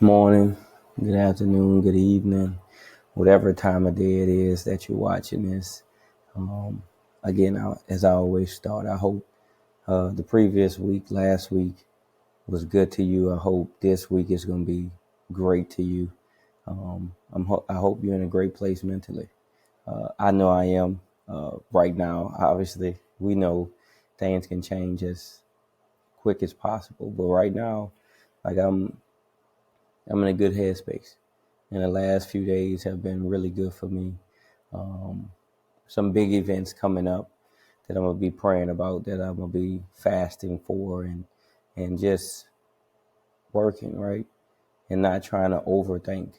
Morning, good afternoon, good evening, whatever time of day it is that you're watching this. Um, as I always start, I hope the previous week, last week, was good to you. I hope this week is going to be great to you. I hope you're in a great place mentally. I know I am right now. Obviously, we know things can change as quick as possible, but right now, like I'm in a good headspace. And the last few days have been really good for me. Um, some big events coming up that I'm gonna be praying about, that I'm gonna be fasting for, and just working right, and not trying to overthink.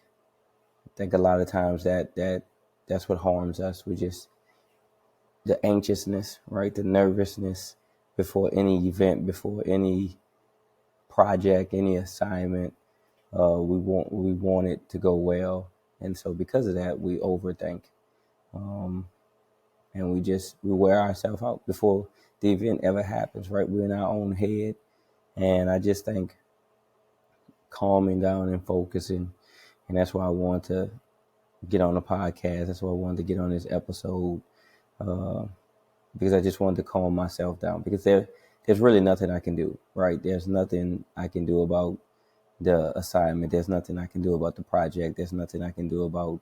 I think a lot of times that's what harms us. We just the anxiousness, right, the nervousness before any event, before any project, any assignment. We want it to go well, and so because of that, we overthink. Um, and we wear ourselves out before the event ever happens, right? We're in our own head. And I just think calming down and focusing, and that's why I want to get on the podcast. That's why I wanted to get on this episode, uh, because I just wanted to calm myself down, because there's really nothing I can do, right? There's nothing I can do about the assignment. There's nothing I can do about the project. There's nothing I can do about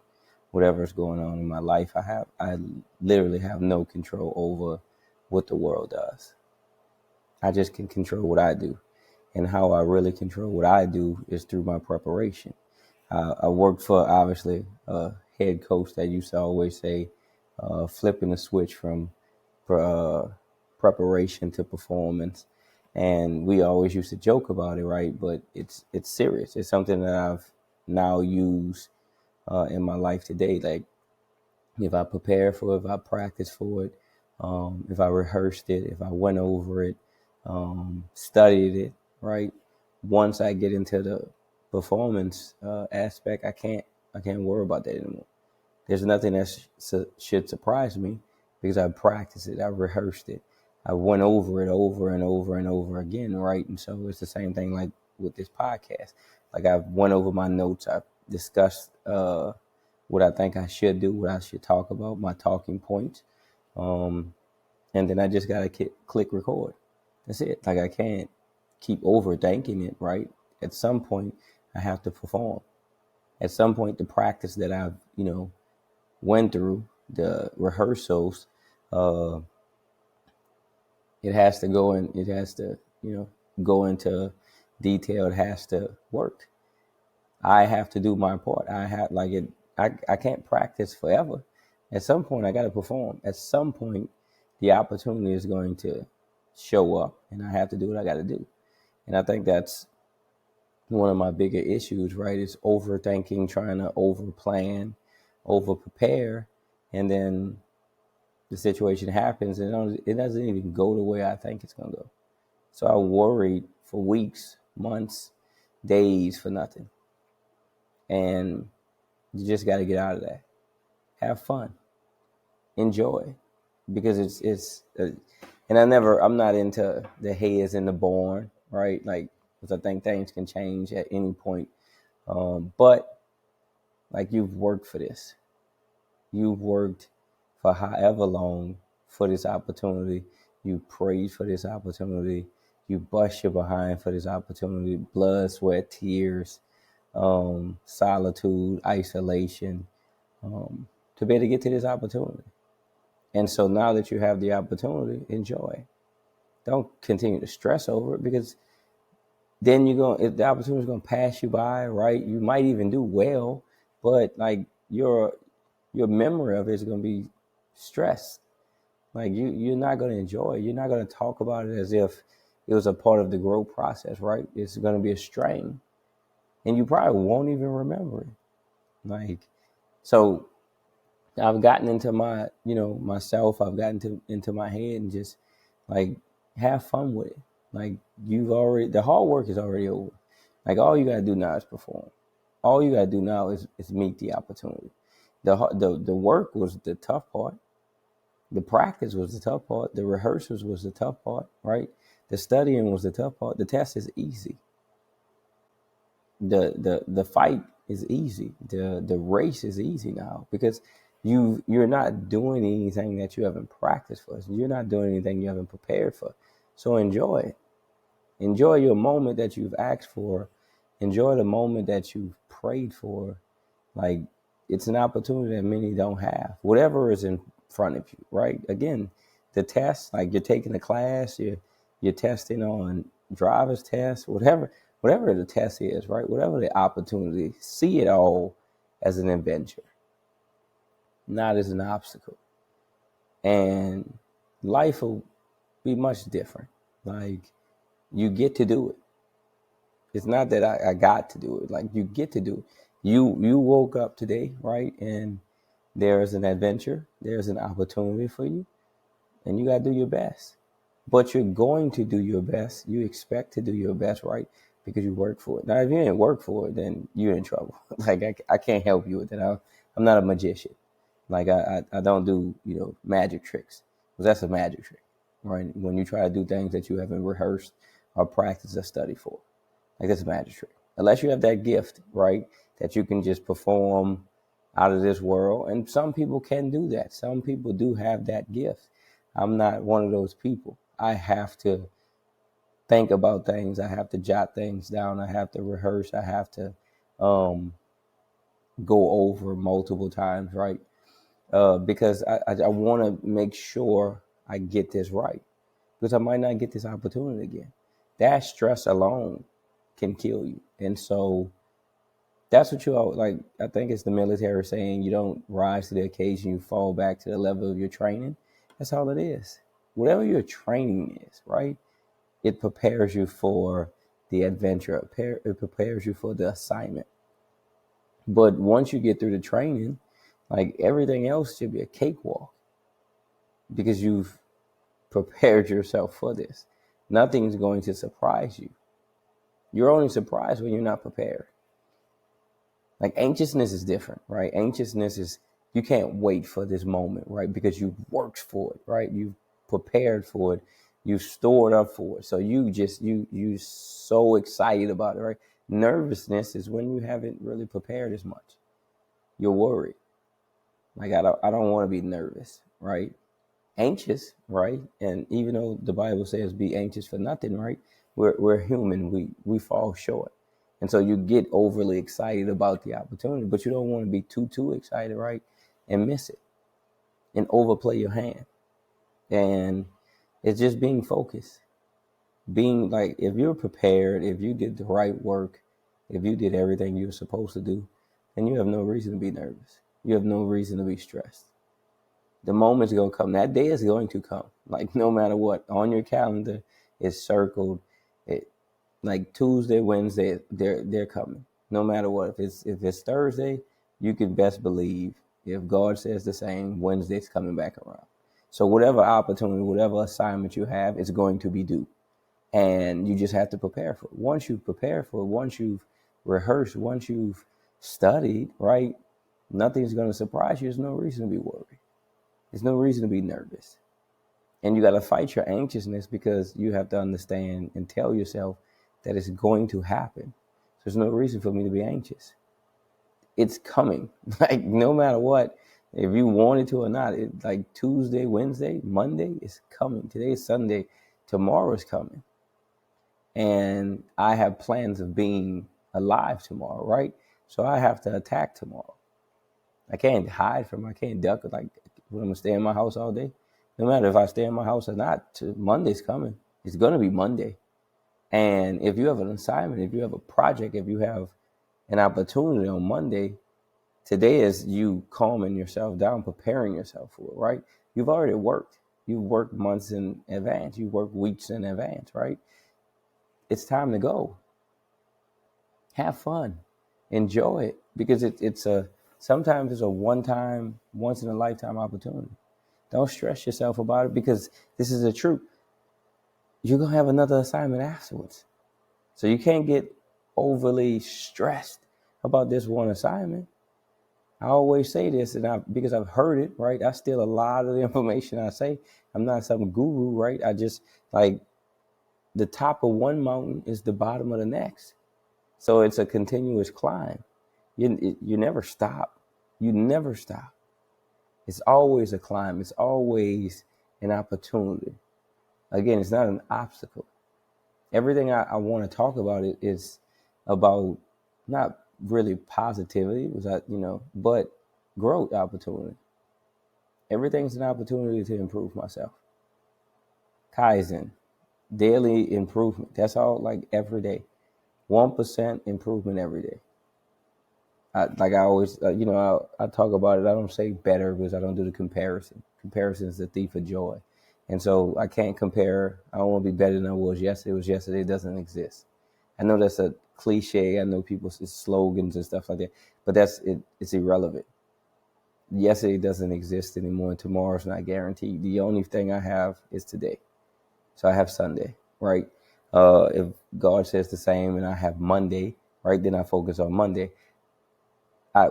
whatever's going on in my life. I literally have no control over what the world does. I just can control what I do. And how I really control what I do is through my preparation. I worked for, obviously, a head coach that used to always say, flipping the switch from uh, preparation to performance. And we always used to joke about it, right? But it's serious. It's something that I've now used in my life today. Like, if I prepare for it, if I practice for it, if I rehearsed it, if I went over it, studied it, right? Once I get into the performance aspect, I can't worry about that anymore. There's nothing that should surprise me, because I practiced it, I rehearsed it, I went over it over and over and over again, right? And so it's the same thing like with this podcast. Like, I've went over my notes, I've discussed what I think I should do, what I should talk about, my talking points, um, and then I just gotta click record. That's it. Like, I can't keep overthinking it, right? At some point, I have to perform. At some point, the practice that I've went through, the rehearsals, uh, it has to go in. It has to go into detail. It has to work. I have to do my part. I have like it. I can't practice forever. At some point, I got to perform. At some point, the opportunity is going to show up, and I have to do what I got to do. And I think that's one of my bigger issues, right? Is overthinking, trying to over plan, over prepare, and then the situation happens and it doesn't even go the way I think it's going to go. So I worried for weeks, months, days for nothing. And you just got to get out of that. Have fun, enjoy, because and I'm not into the heads and the born, right? Like, because I think things can change at any point. But like, you've worked for this. You've worked for however long for this opportunity. You prayed for this opportunity. You bust your behind for this opportunity. Blood, sweat, tears, solitude, isolation, to be able to get to this opportunity. And so now that you have the opportunity, enjoy. Don't continue to stress over it, because then if the opportunity is gonna pass you by, right? You might even do well, but like your memory of it is gonna be stressed. Like, you're not gonna enjoy it. You're not gonna talk about it as if it was a part of the growth process, right? It's gonna be a strain, and you probably won't even remember it. Like, so I've gotten into myself. I've gotten into my head and just like have fun with it. Like, the hard work is already over. Like, all you gotta do now is perform. All you gotta do now is meet the opportunity. The work was the tough part. The practice was the tough part. The rehearsals was the tough part, right? The studying was the tough part. The test is easy. the fight is easy. The race is easy now because you're not doing anything that you haven't practiced for. You're not doing anything you haven't prepared for. So enjoy it. Enjoy your moment that you've asked for. Enjoy the moment that you've prayed for. Like, it's an opportunity that many don't have. Whatever is in front of you, right? Again, the test, like you're taking a class, you're testing on driver's test, whatever the test is, right? Whatever the opportunity, see it all as an adventure, not as an obstacle. And life will be much different. Like, you get to do it. It's not that I got to do it. Like, you get to do it. You woke up today, right? And there's an adventure. There's an opportunity for you. And you got to do your best. But you're going to do your best. You expect to do your best, right? Because you work for it. Now, if you didn't work for it, then you're in trouble. Like, I can't help you with that. I'm not a magician. Like, I don't do, magic tricks. Because that's a magic trick, right? When you try to do things that you haven't rehearsed or practiced or studied for. Like, that's a magic trick. Unless you have that gift, right, that you can just perform out of this world. And some people can do that. Some people do have that gift. I'm not one of those people. I have to think about things. I have to jot things down. I have to rehearse. I have to go over multiple times, right? Because I want to make sure I get this right. Because I might not get this opportunity again. That stress alone can kill you. And so that's what you all like. I think it's the military saying you don't rise to the occasion, you fall back to the level of your training. That's all it is. Whatever your training is, right? It prepares you for the adventure. It prepares you for the assignment. But once you get through the training, like, everything else should be a cakewalk because you've prepared yourself for this. Nothing's going to surprise you. You're only surprised when you're not prepared. Like, anxiousness is different, right? Anxiousness is, you can't wait for this moment, right? Because you've worked for it, right? You've prepared for it. You've stored up for it. So you so excited about it, right? Nervousness is when you haven't really prepared as much. You're worried. Like, I don't want to be nervous, right? Anxious, right? And even though the Bible says be anxious for nothing, right? We're human. We fall short. And so you get overly excited about the opportunity, but you don't want to be too excited, right? And miss it and overplay your hand. And it's just being focused. Being like, if you're prepared, if you did the right work, if you did everything you're supposed to do, then you have no reason to be nervous. You have no reason to be stressed. The moment's going to come. That day is going to come. Like, no matter what, on your calendar, it's circled. Like Tuesday, Wednesday, they're coming. No matter what. If it's Thursday, you can best believe, if God says the same, Wednesday's coming back around. So whatever opportunity, whatever assignment you have, is going to be due. And you just have to prepare for it. Once you prepare for it, once you've rehearsed, once you've studied, right, nothing's going to surprise you. There's no reason to be worried. There's no reason to be nervous. And you got to fight your anxiousness because you have to understand and tell yourself that it's going to happen. So there's no reason for me to be anxious. It's coming. Like, no matter what, if you want it to or not, like Tuesday, Wednesday, Monday is coming. Today is Sunday. Tomorrow is coming. And I have plans of being alive tomorrow, right? So I have to attack tomorrow. I can't hide from it. I can't duck it. Like, I'm going to stay in my house all day. No matter if I stay in my house or not, Monday's coming. It's going to be Monday. And if you have an assignment, if you have a project, if you have an opportunity on Monday, today is you calming yourself down, preparing yourself for it, right? You've already worked. You've worked months in advance. You've worked weeks in advance, right? It's time to go. Have fun. Enjoy it. Because sometimes it's a one-time, once-in-a-lifetime opportunity. Don't stress yourself about it because this is the truth. You're going to have another assignment afterwards. So you can't get overly stressed about this one assignment. I always say this, and because I've heard it, right? I steal a lot of the information I say. I'm not some guru, right? I just, like, the top of one mountain is the bottom of the next. So it's a continuous climb. You never stop. You never stop. It's always a climb. It's always an opportunity. Again, it's not an obstacle. Everything I want to talk about is about not really positivity, but growth opportunity. Everything's an opportunity to improve myself. Kaizen, daily improvement. That's all, like every day. 1% improvement every day. I always, I talk about it. I don't say better because I don't do the comparison. Comparison is the thief of joy. And so I can't compare. I don't want to be better than I was yesterday. It was yesterday. It doesn't exist. I know that's a cliche. I know people's slogans and stuff like that, but that's it. It's irrelevant. Yesterday doesn't exist anymore, and tomorrow's not guaranteed. The only thing I have is today. So I have Sunday, right? If God says the same and I have Monday, right, then I focus on Monday.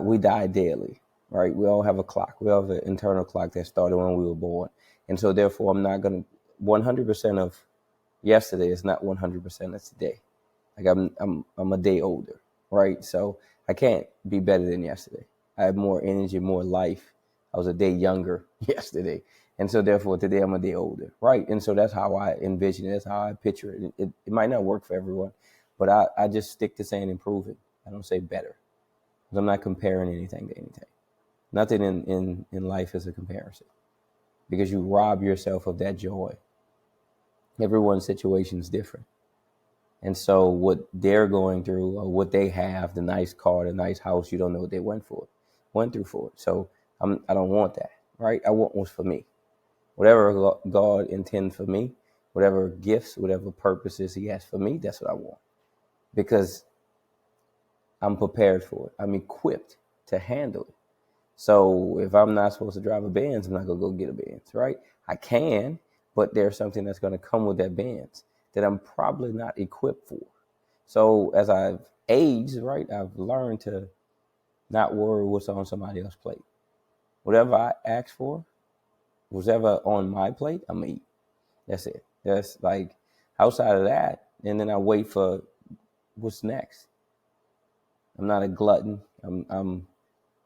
We die daily, right? We all have a clock. We all have an internal clock that started when we were born. And so therefore, I'm not going to, 100% of yesterday is not 100% of today. Like I'm a day older, right? So I can't be better than yesterday. I have more energy, more life. I was a day younger yesterday. And so therefore today I'm a day older, right? And so that's how I envision it. That's how I picture it. It might not work for everyone, but I just stick to saying improving. I don't say better. Because I'm not comparing anything to anything. Nothing in life is a comparison. Because you rob yourself of that joy. Everyone's situation is different. And so what they're going through or what they have, the nice car, the nice house, you don't know what they went through for it. So I don't want that, right? I want what's for me. Whatever God intends for me, whatever gifts, whatever purposes he has for me, that's what I want. Because I'm prepared for it. I'm equipped to handle it. So if I'm not supposed to drive a Benz, I'm not going to go get a Benz, right? I can, but there's something that's going to come with that Benz that I'm probably not equipped for. So as I've aged, right, I've learned to not worry what's on somebody else's plate. Whatever I ask for, whatever on my plate, I'm going to eat. That's it. That's like outside of that. And then I wait for what's next. I'm not a glutton. I'm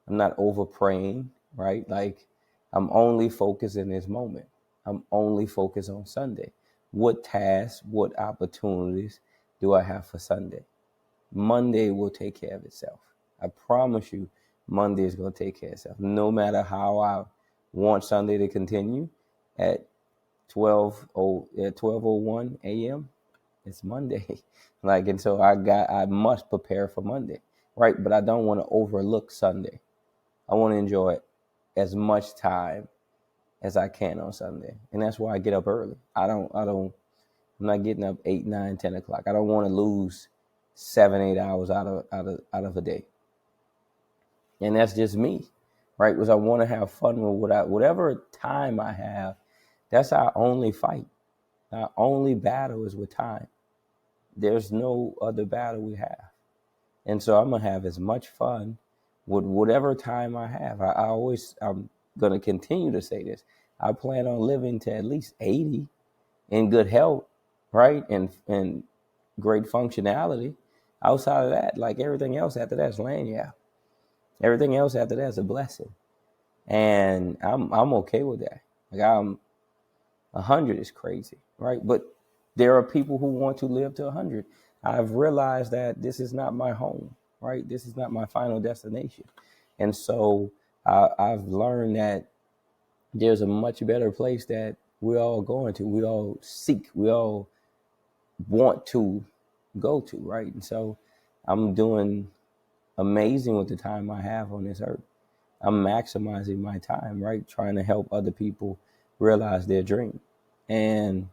not over praying, right? Like I'm only focused in this moment. I'm only focused on Sunday. What tasks, what opportunities do I have for Sunday? Monday will take care of itself. I promise you, Monday is going to take care of itself. No matter how I want Sunday to continue at 12:01 a.m., it's Monday. And so I must prepare for Monday, right? But I don't want to overlook Sunday. I want to enjoy as much time as I can on Sunday. And that's why I get up early. I'm not getting up 8, 9, 10 o'clock. I don't want to lose 7, 8 hours out of a day. And that's just me, right? Because I want to have fun with whatever time I have. That's our only fight. Our only battle is with time. There's no other battle we have. And so I'm going to have as much fun with whatever time I have. I'm going to continue to say this. I plan on living to at least 80 in good health, right? And great functionality. Outside of that, like everything else after that's lanyard. Everything else after that's a blessing. And I'm okay with that. Like 100 is crazy, right? But there are people who want to live to 100. I've realized that this is not my home, right? This is not my final destination. And so I've learned that there's a much better place that we're all going to. We all seek, we all want to go to, right? And so I'm doing amazing with the time I have on this earth. I'm maximizing my time, right? Trying to help other people realize their dream. And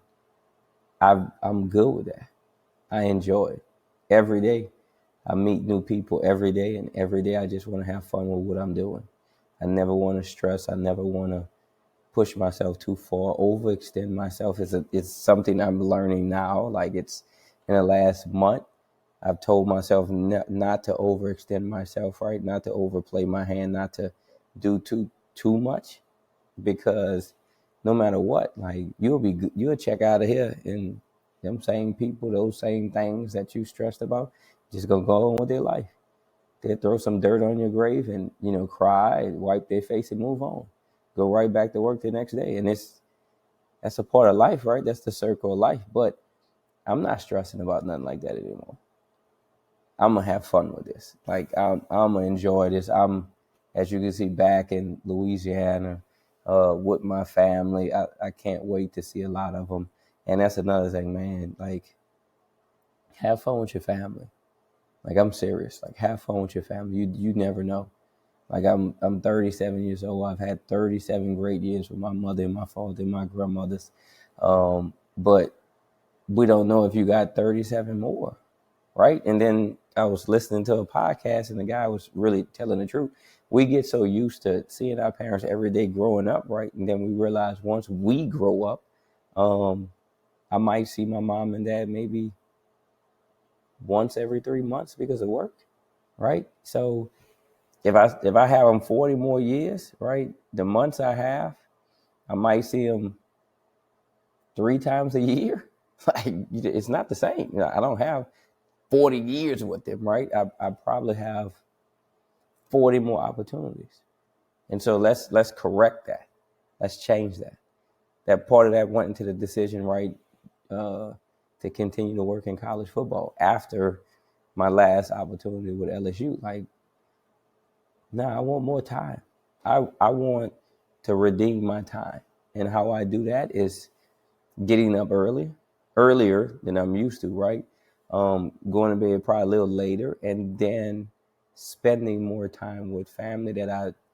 I'm good with that. I enjoy it. Every day, I meet new people every day, and every day I just want to have fun with what I'm doing. I never want to stress. I never want to push myself too far, overextend myself. It's something I'm learning now. Like it's in the last month, I've told myself not to overextend myself, right? Not to overplay my hand, not to do too much, because no matter what, like you'll check out of here, and them same people, those same things that you stressed about, just gonna go on with their life. They'll throw some dirt on your grave and, cry and wipe their face and move on. Go right back to work the next day. And that's a part of life, right? That's the circle of life. But I'm not stressing about nothing like that anymore. I'm gonna have fun with this. Like I'm gonna enjoy this. As you can see, back in Louisiana, with my family. I can't wait to see a lot of them. And that's another thing, man. Like, have fun with your family. Like, I'm serious. Like, have fun with your family. You never know. Like, I'm 37 years old. I've had 37 great years with my mother and my father and my grandmothers. But we don't know if you got 37 more, right? And then I was listening to a podcast, and the guy was really telling the truth. We get so used to seeing our parents every day growing up, right? And then we realize once we grow up, I might see my mom and dad maybe once every 3 months because of work, right? So if I have them 40 more years, right, the months I have, I might see them 3 times a year. Like, it's not the same. I don't have 40 years with them, right? I probably have 40 more opportunities. And so let's correct that. Let's change that. That part of that went into the decision, right, to continue to work in college football after my last opportunity with LSU. Like, I want more time. I want to redeem my time. And how I do that is getting up earlier than I'm used to, right? Going to bed probably a little later, and then spending more time with family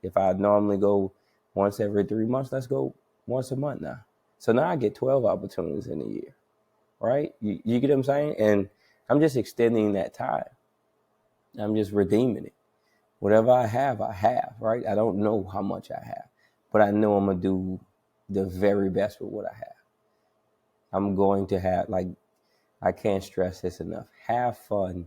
if I normally go once every 3 months, let's go once a month now. So now I get 12 opportunities in a year, right? You get what I'm saying? And I'm just extending that time. I'm just redeeming it. Whatever I have, right? I don't know how much I have, but I know I'm going to do the very best with what I have. I'm going to have, like, I can't stress this enough. Have fun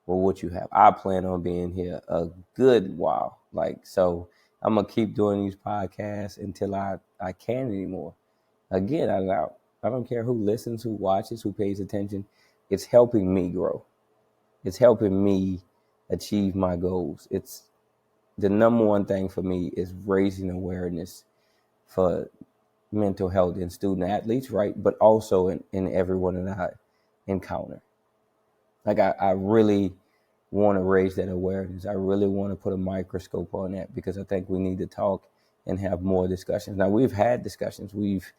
with what you have. I plan on being here a good while. Like, so I'm going to keep doing these podcasts until I can't anymore. Again, I don't care who listens, who watches, who pays attention. It's helping me grow. It's helping me achieve my goals. It's the number one thing for me is raising awareness for mental health in student athletes, right? But also in everyone that I encounter. Like, I really want to raise that awareness. I really want to put a microscope on that because I think we need to talk and have more discussions. Now, we've had discussions. We've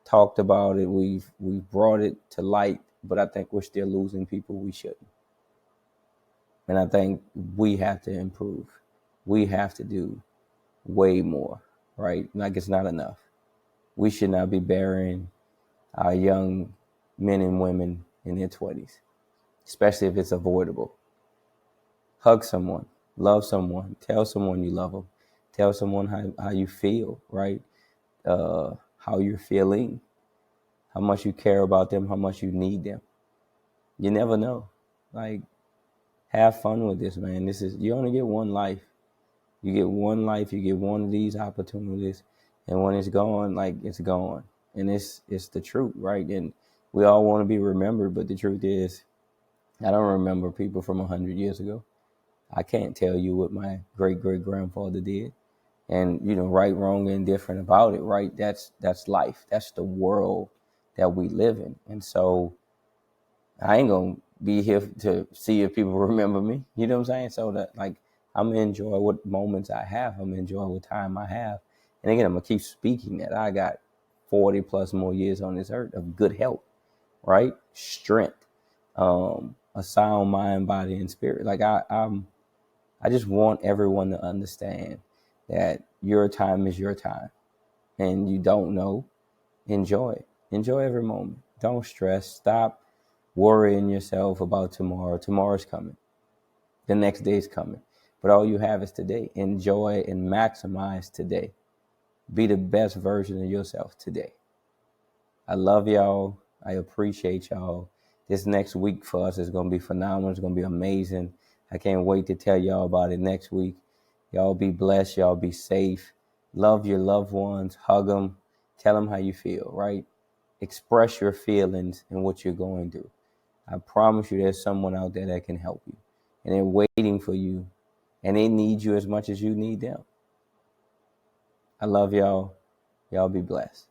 talked about it. We've brought it to light, but I think we're still losing people we shouldn't. And I think we have to improve. We have to do way more, right? Like, it's not enough. We should not be burying our young men and women in their 20s, especially if it's avoidable. Hug someone, love someone, tell someone you love them, tell someone how you feel, right? How you're feeling, how much you care about them, how much you need them. You never know. Like, have fun with this, man. You only get one life. You get one life, you get one of these opportunities, and when it's gone, like, it's gone. And it's the truth, right? And we all want to be remembered, but the truth is, I don't remember people from 100 years ago. I can't tell you what my great-great-grandfather did. And, right, wrong, and indifferent about it, right? That's life. That's the world that we live in. And so I ain't going to be here to see if people remember me. You know what I'm saying? So that, like, I'm going to enjoy what moments I have. I'm going to enjoy what time I have. And again, I'm going to keep speaking that I got 40 plus more years on this earth of good health, right? Strength, a sound mind, body, and spirit. Like, I just want everyone to understand that your time is your time, and you don't know. Enjoy it. Enjoy every moment. Don't stress. Stop worrying yourself about tomorrow. Tomorrow's coming. The next day's coming. But all you have is today. Enjoy and maximize today. Be the best version of yourself today. I love y'all. I appreciate y'all. This next week for us is going to be phenomenal. It's going to be amazing. I can't wait to tell y'all about it next week. Y'all be blessed. Y'all be safe. Love your loved ones. Hug them. Tell them how you feel, right? Express your feelings and what you're going through. I promise you there's someone out there that can help you. and they're waiting for you, and they need you as much as you need them. I love y'all. Y'all be blessed.